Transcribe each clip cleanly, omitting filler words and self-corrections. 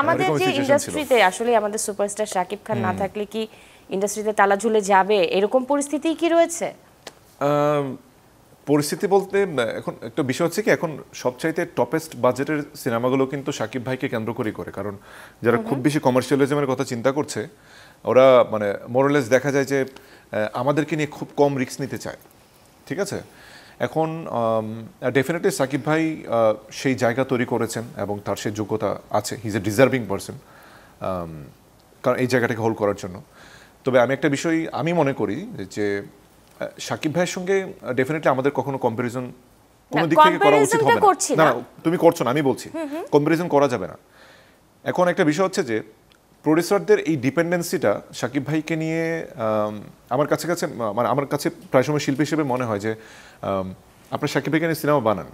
আমাদের যে ইন্ডাস্ট্রিতে আসলে আমাদের সুপারস্টার শাকিব খান না থাকলে কি ইন্ডাস্ট্রিতে তালা ঝুলে যাবে, এরকম পরিস্থিতি কি রয়েছে? পরিস্থিতি বলতে এখন একটা বিষয় হচ্ছে কি, এখন সবচাইতে টপেস্ট বাজেটের সিনেমাগুলো কিন্তু শাকিব ভাইকে কেন্দ্র করে করে, কারণ যারা খুব বেশি কমার্শিয়ালিজমের কথা চিন্তা করছে ওরা মানে মোরলেস দেখা যায় যে আমাদেরকে নিয়ে খুব কম রিস্ক নিতে চায়। ঠিক আছে, এখন ডেফিনেটলি শাকিব ভাই সেই জায়গা তৈরি করেছেন এবং তার সেই যোগ্যতা আছে, he is a deserving person কারণ এই জায়গাটাকে হোল্ড করার জন্য। তবে আমি একটা বিষয় আমি মনে করি যে শাকিব ভাইয়ের সঙ্গে ডেফিনেটলি আমাদের কখনো কম্পারিজন কোনো দিক থেকে করা উচিত হবে না। না, তুমি করছো না, আমি বলছি কম্পারিজন করা যাবে না। এখন একটা বিষয় হচ্ছে যে প্রডিউসারদের এই ডিপেন্ডেন্সিটা শাকিব ভাইকে নিয়ে আমার কাছে মানে আমার কাছে প্রায় সময় শিল্পী হিসেবে মনে হয় যে আপনার শাকিব ভাইকে নিয়ে সিনেমা বানান,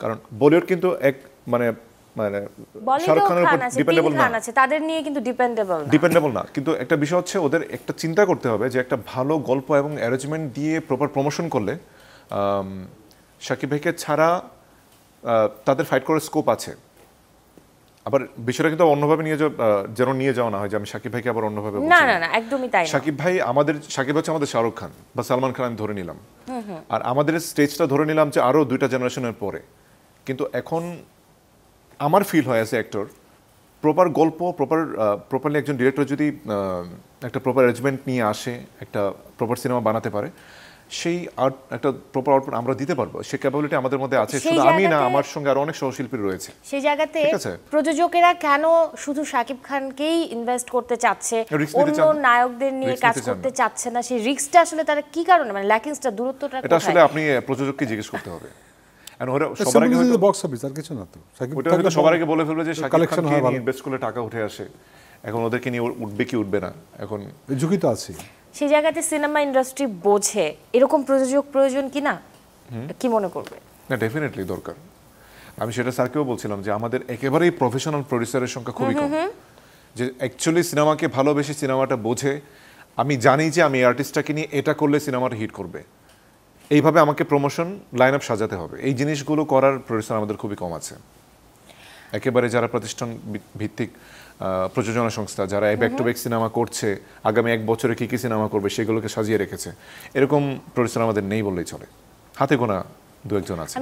কারণ বলিউড কিন্তু এক মানে মানে শাহরুখ খানের উপর ডিপেন্ডেবল না, তাদের নিয়ে কিন্তু ডিপেন্ডেবল না। কিন্তু একটা বিষয় হচ্ছে ওদের একটা চিন্তা করতে হবে যে একটা ভালো গল্প এবং অ্যারেঞ্জমেন্ট দিয়ে প্রপার প্রমোশন করলে শাকিব ভাইকে ছাড়া তাদের ফাইট করার স্কোপ আছে। আবার বিষয়টা কিন্তু অন্যভাবে নিয়ে যাওয়া না হয় যে আমি শাকিব ভাইকে আবার অন্যভাবে বলছি না, না, না, একদমই তাই না। শাকিব হচ্ছে আমাদের শাহরুখ খান বা সালমান খান আমি ধরে নিলাম, আর আমাদের স্টেজটা ধরে নিলাম যে আরো 2টা জেনারেশনের পরে। কিন্তু এখন আমার ফিল হয় অ্যাজ এ অ্যাক্টর, প্রপার গল্প প্রপারলি একজন ডিরেক্টর যদি একটা প্রপার অ্যারেঞ্জমেন্ট নিয়ে আসে, একটা প্রপার সিনেমা বানাতে পারে, সেই একটা প্রপার আউটপুট আমরা দিতে পারবো। সেই ক্যাপাবিলিটি আমাদের মধ্যে আছে, শুধু আমি না, আমার সঙ্গে আরো অনেক সহশিল্পী রয়েছে। সেই জায়গাতে প্রযোজকেরা কেন শুধু শাকিব খানকেই ইনভেস্ট করতে চাচ্ছে, অন্য নায়কদের নিয়ে কাজ করতে চাচ্ছে না? সেই রিস্কটা আসলে তারা কি কারণে, মানে ল্যাকিংসটা, দূরত্বটা কোথায়? এটা আসলে আপনি প্রযোজককে জিজ্ঞেস করতে হবে। সবার আগে বলে ফেলবে যে শাকিব খানকে নিয়ে ইনভেস্ট করলে টাকা উঠে আসে, এখন ওদেরকে নিয়ে উঠবে কি উঠবে না, এখন ঝুঁকি তো আছে। সেই জায়গাতে সিনেমা ইন্ডাস্ট্রি বোঝে এরকম প্রযোজক প্রয়োজন কিনা, কি মনে করবে? না, ডেফিনেটলি দরকার। আমি সেটা স্যারকেও বলছিলাম যে আমাদের একেবারেই প্রফেশনাল প্রডিউসারের সংখ্যা খুবই কম, যে অ্যাকচুয়ালি সিনেমাকে ভালোবেসে সিনেমাটা বোঝে, আমি জানি যে আমি আর্টিস্টটাকে নিয়ে এটা করলে সিনেমাটা হিট করবে, এইভাবে আমাকে প্রমোশন লাইন আপ সাজাতে হবে। এই জিনিসগুলো করার প্রডিউসার আমাদের খুবই কম আছে। একেবারে যারা প্রতিষ্ঠান ভিত্তিক প্রযোজনা সংস্থা, যারা ব্যাক টু ব্যাক সিনেমা করছে, আগামী 1 বছরে কী কী সিনেমা করবে সেগুলোকে সাজিয়ে রেখেছে, এরকম প্রডিউসার আমাদের নেই বললেই চলে, হাতে গোনা 2-1 জন আছে।